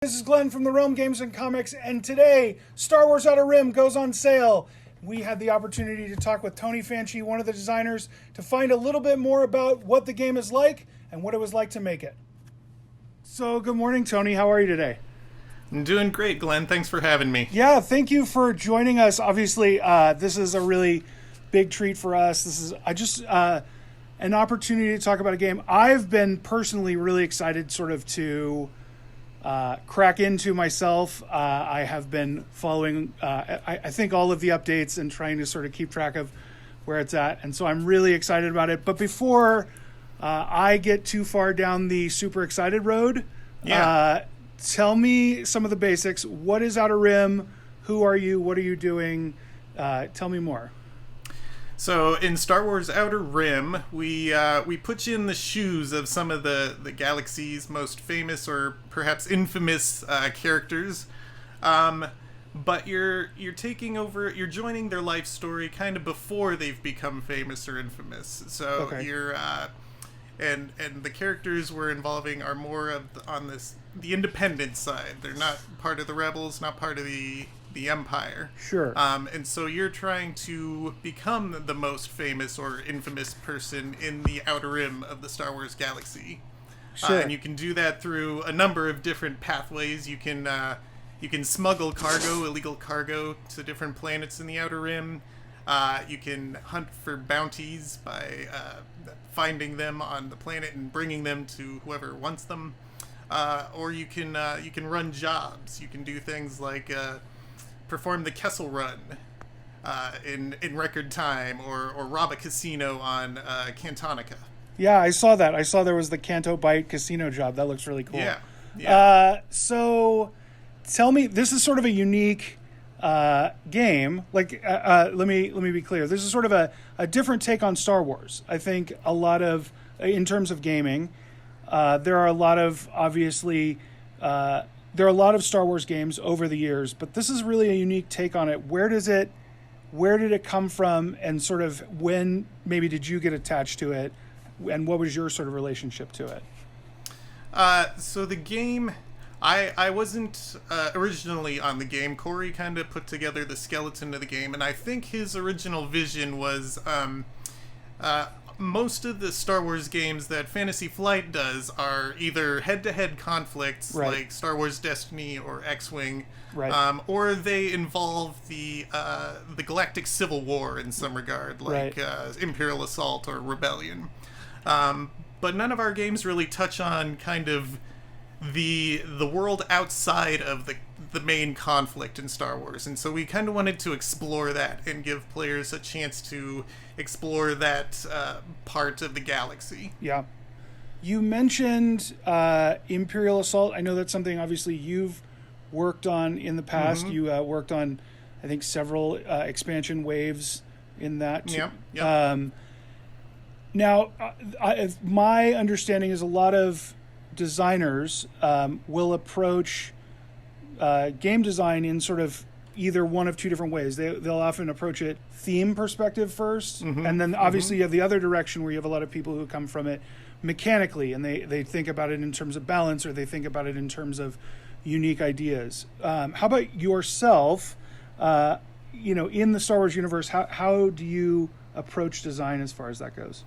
This is Glenn from the Realm Games and Comics, and today Star Wars Outer Rim goes on sale. We had the opportunity to talk with Tony Fanchi, one of the designers, to find a little bit more about what the game is like and what it was like to make it. So, good morning, Tony. How are you today? I'm doing great, Glenn. Thanks for having me. Yeah, thank you for joining us. Obviously, this is a really big treat for us. This is an opportunity to talk about a game I've been personally really excited to crack into myself. I have been following, I think, all of the updates and trying to sort of keep track of where it's at. And so I'm really excited about it. But before I get too far down the super excited road, tell me some of the basics. What is Outer Rim? Who are you? What are you doing? Tell me more. So in Star Wars Outer Rim, we put you in the shoes of some of the galaxy's most famous or perhaps infamous characters, but you're taking over. You're joining their life story kind of before they've become famous or infamous. So you're and the characters we're involving are more of on the independent side. They're not part of the rebels, not part of the Empire. Sure. And so you're trying to become the most famous or infamous person in the Outer Rim of the Star Wars galaxy. Sure. And you can do that through a number of different pathways. You can smuggle cargo, illegal cargo, to different planets in the Outer Rim. You can hunt for bounties by finding them on the planet and bringing them to whoever wants them. Or you can run jobs. You can do things like perform the Kessel Run in record time, or rob a casino on Cantonica. Yeah, I saw that. I saw there was the Canto Bite casino job. That looks really cool. Yeah. So tell me, this is sort of a unique game. Let me be clear. This is sort of a different take on Star Wars. I think a lot of, in terms of gaming, there are a lot of, obviously, there are a lot of Star Wars games over the years, but this is really a unique take on it. Where did it come from, and sort of when maybe did you get attached to it, and what was your sort of relationship to it? So the game, I wasn't originally on the game. Corey kind of put together the skeleton of the game, and I think his original vision was most of the Star Wars games that Fantasy Flight does are either head-to-head conflicts, like Star Wars Destiny or X-Wing, or they involve the Galactic Civil War in some regard, like Imperial Assault or Rebellion. But none of our games really touch on kind of the world outside of the main conflict in Star Wars, and so we kind of wanted to explore that and give players a chance to explore that part of the galaxy. Yeah. You mentioned Imperial Assault. I know that's something obviously you've worked on in the past. Mm-hmm. You worked on, I think, several expansion waves in that too. Yeah. Now, my understanding is a lot of designers will approach game design in sort of either one of two different ways. They'll often approach it theme perspective first, and then obviously you have the other direction where you have a lot of people who come from it mechanically, and they think about it in terms of balance, or they think about it in terms of unique ideas. How about yourself? In the Star Wars universe, how do you approach design as far as that goes?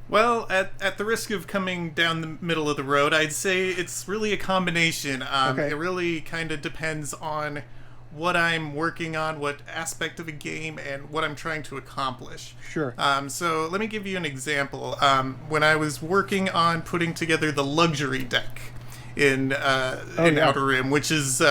Well, at the risk of coming down the middle of the road, I'd say it's really a combination. It really kind of depends on what I'm working on, what aspect of a game, and what I'm trying to accomplish. Sure. So let me give you an example. When I was working on putting together the luxury deck in Outer Rim, which is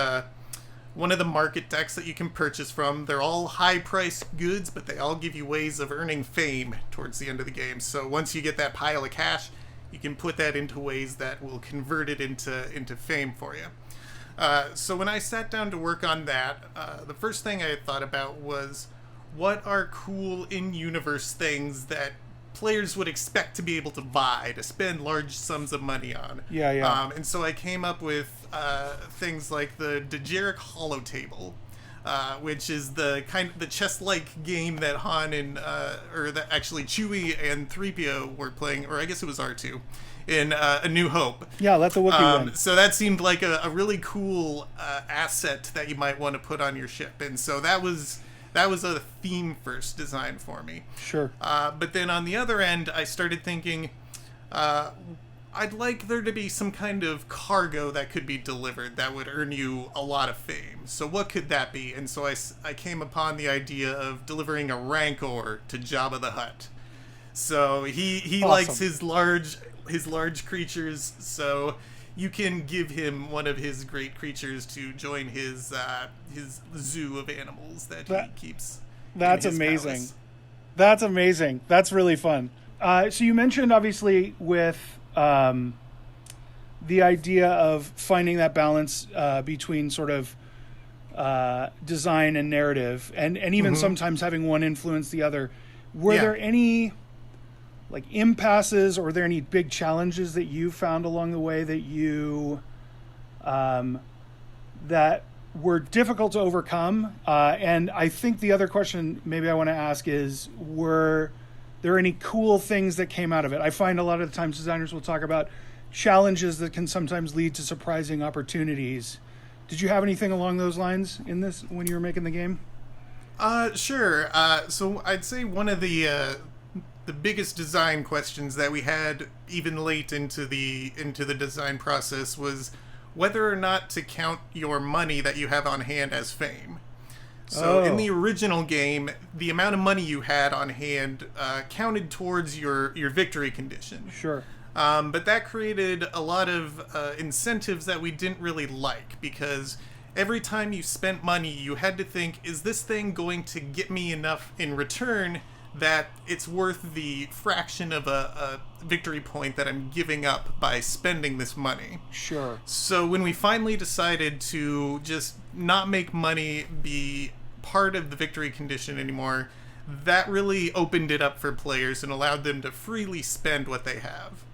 one of the market decks that you can purchase from. They're all high-priced goods, but they all give you ways of earning fame towards the end of the game. So once you get that pile of cash, you can put that into ways that will convert it into fame for you. So when I sat down to work on that, the first thing I thought about was, what are cool in-universe things that players would expect to be able to buy, to spend large sums of money on. Yeah. And so I came up with things like the Dejeric Hollow Table, which is the chess-like game that Han and or that actually Chewie and 3PO were playing, or I guess it was R2, in A New Hope. Yeah, let the Wookiee win. So that seemed like a really cool asset that you might want to put on your ship, and so that was a theme first design for me. Sure. But then on the other end, I started thinking, I'd like there to be some kind of cargo that could be delivered that would earn you a lot of fame. So what could that be? And so I came upon the idea of delivering a Rancor to Jabba the Hutt. So he Awesome. likes his large creatures, so you can give him one of his great creatures to join his zoo of animals that he keeps. That's in his amazing. palace. That's amazing. That's really fun. So you mentioned obviously with the idea of finding that balance between sort of design and narrative, and even sometimes having one influence the other. Were there any like impasses, or were there any big challenges that you found along the way that you that were difficult to overcome? And I think the other question maybe I want to ask is, were there any cool things that came out of it? I find a lot of the times designers will talk about challenges that can sometimes lead to surprising opportunities. Did you have anything along those lines in this when you were making the game? Sure. So I'd say one of the biggest design questions that we had even late into the design process was whether or not to count your money that you have on hand as fame. So in the original game, the amount of money you had on hand counted towards your victory condition. Sure. But that created a lot of incentives that we didn't really like, because every time you spent money, you had to think, is this thing going to get me enough in return that it's worth the fraction of a victory point that I'm giving up by spending this money? Sure. So when we finally decided to just not make money be part of the victory condition anymore, that really opened it up for players and allowed them to freely spend what they have.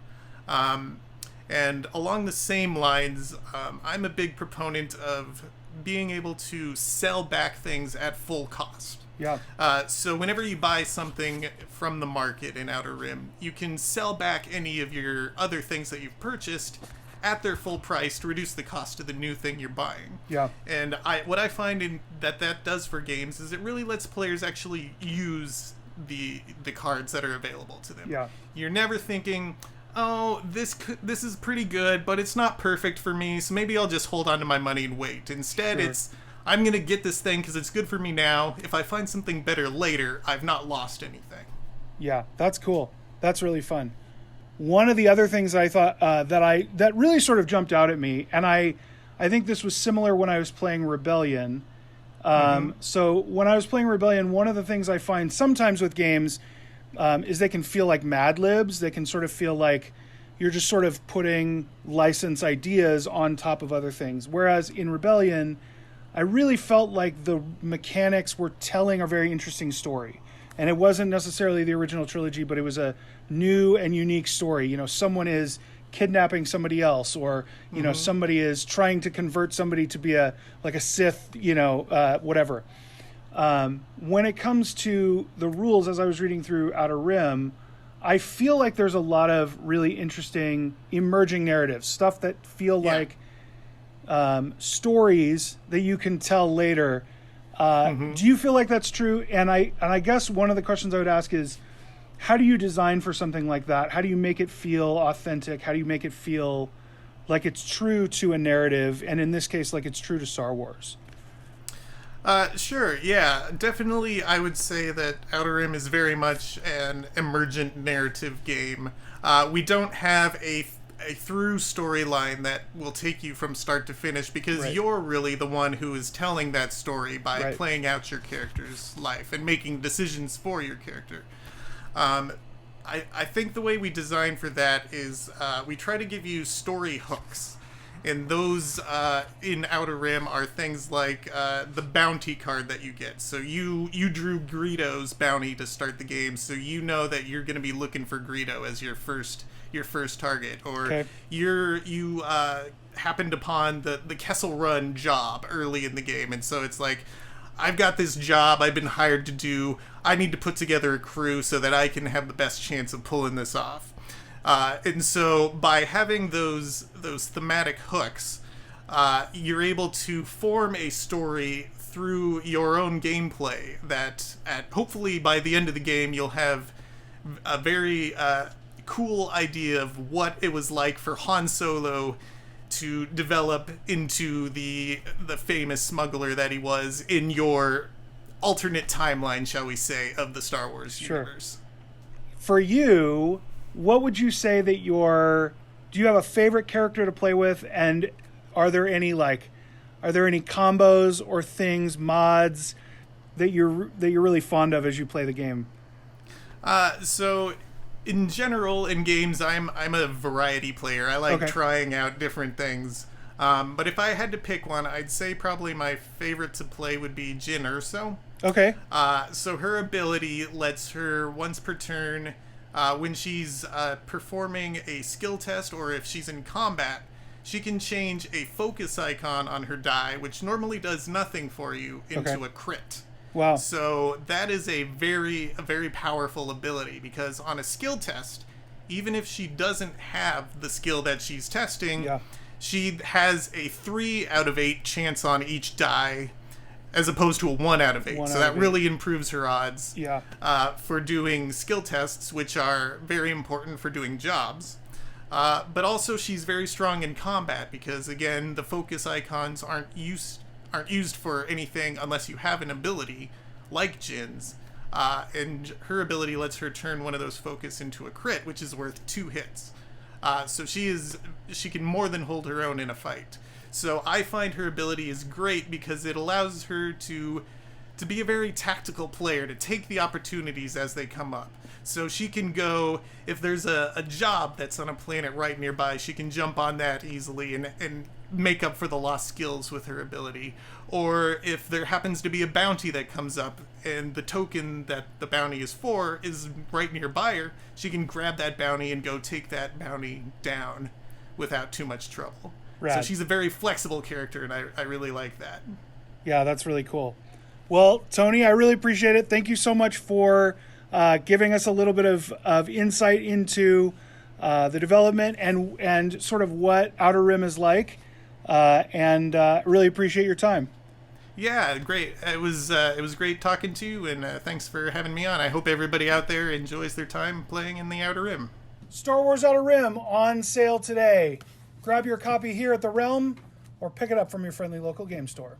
And along the same lines, I'm a big proponent of being able to sell back things at full cost. Yeah. So whenever you buy something from the market in Outer Rim, you can sell back any of your other things that you've purchased at their full price to reduce the cost of the new thing you're buying. Yeah. And what I find in that does for games is it really lets players actually use the cards that are available to them. Yeah. You're never thinking, oh, this is pretty good, but it's not perfect for me, so maybe I'll just hold on to my money and wait. Instead, Sure. it's, I'm going to get this thing because it's good for me now. If I find something better later, I've not lost anything. Yeah, that's cool. That's really fun. One of the other things I thought that really sort of jumped out at me, and I think this was similar when I was playing Rebellion. So when I was playing Rebellion, one of the things I find sometimes with games is they can feel like Mad Libs. They can sort of feel like you're just sort of putting license ideas on top of other things. Whereas in Rebellion, I really felt like the mechanics were telling a very interesting story. And it wasn't necessarily the original trilogy, but it was a new and unique story. You know, someone is kidnapping somebody else, or, you know, somebody is trying to convert somebody to be a Sith, whatever. When it comes to the rules, as I was reading through Outer Rim, I feel like there's a lot of really interesting emerging narratives, stuff that feel like stories that you can tell later. Do you feel like that's true? And I guess one of the questions I would ask is, how do you design for something like that? How do you make it feel authentic? How do you make it feel like it's true to a narrative, and in this case, like it's true to Star Wars? Sure, yeah. Definitely, I would say that Outer Rim is very much an emergent narrative game. We don't have a through storyline that will take you from start to finish, because you're really the one who is telling that story by playing out your character's life and making decisions for your character. I think the way we design for that is we try to give you story hooks. And those in Outer Rim are things like the bounty card that you get. So you drew Greedo's bounty to start the game, so you know that you're going to be looking for Greedo as your first target. Or you happened upon the Kessel Run job early in the game, and so it's like, I've got this job I've been hired to do. I need to put together a crew so that I can have the best chance of pulling this off. And so by having those thematic hooks, you're able to form a story through your own gameplay that hopefully by the end of the game you'll have a very cool idea of what it was like for Han Solo to develop into the famous smuggler that he was in your alternate timeline, shall we say, of the Star Wars universe. For you, what would you say that do you have a favorite character to play with, and are there any combos or things, mods that you're really fond of as you play the game? So in general, in games, I'm a variety player. I like trying out different things. But if I had to pick one, I'd say probably my favorite to play would be Jyn Erso. Okay. So her ability lets her once per turn, when she's performing a skill test or if she's in combat, she can change a focus icon on her die, which normally does nothing for you, into a crit. Wow. So that is a very powerful ability, because on a skill test, even if she doesn't have the skill that she's testing, she has a 3 out of 8 chance on each die, as opposed to a 1 out of 8. So that really improves her odds for doing skill tests, which are very important for doing jobs. But also she's very strong in combat, because again, the focus icons aren't used for anything unless you have an ability like Jyn's. And her ability lets her turn one of those focus into a crit, which is worth 2 hits. So she can more than hold her own in a fight. So I find her ability is great because it allows her to be a very tactical player, to take the opportunities as they come up. So she can go, if there's a job that's on a planet right nearby, she can jump on that easily and make up for the lost skills with her ability. Or if there happens to be a bounty that comes up and the token that the bounty is for is right nearby her, she can grab that bounty and go take that bounty down without too much trouble. Rad. So she's a very flexible character, and I really like that. Yeah, that's really cool. Well, Tony, I really appreciate it. Thank you so much for giving us a little bit of insight into the development and sort of what Outer Rim is like. And really appreciate your time. Yeah, great. It was great talking to you, and thanks for having me on. I hope everybody out there enjoys their time playing in the Outer Rim. Star Wars Outer Rim on sale today. Grab your copy here at the Realm or pick it up from your friendly local game store.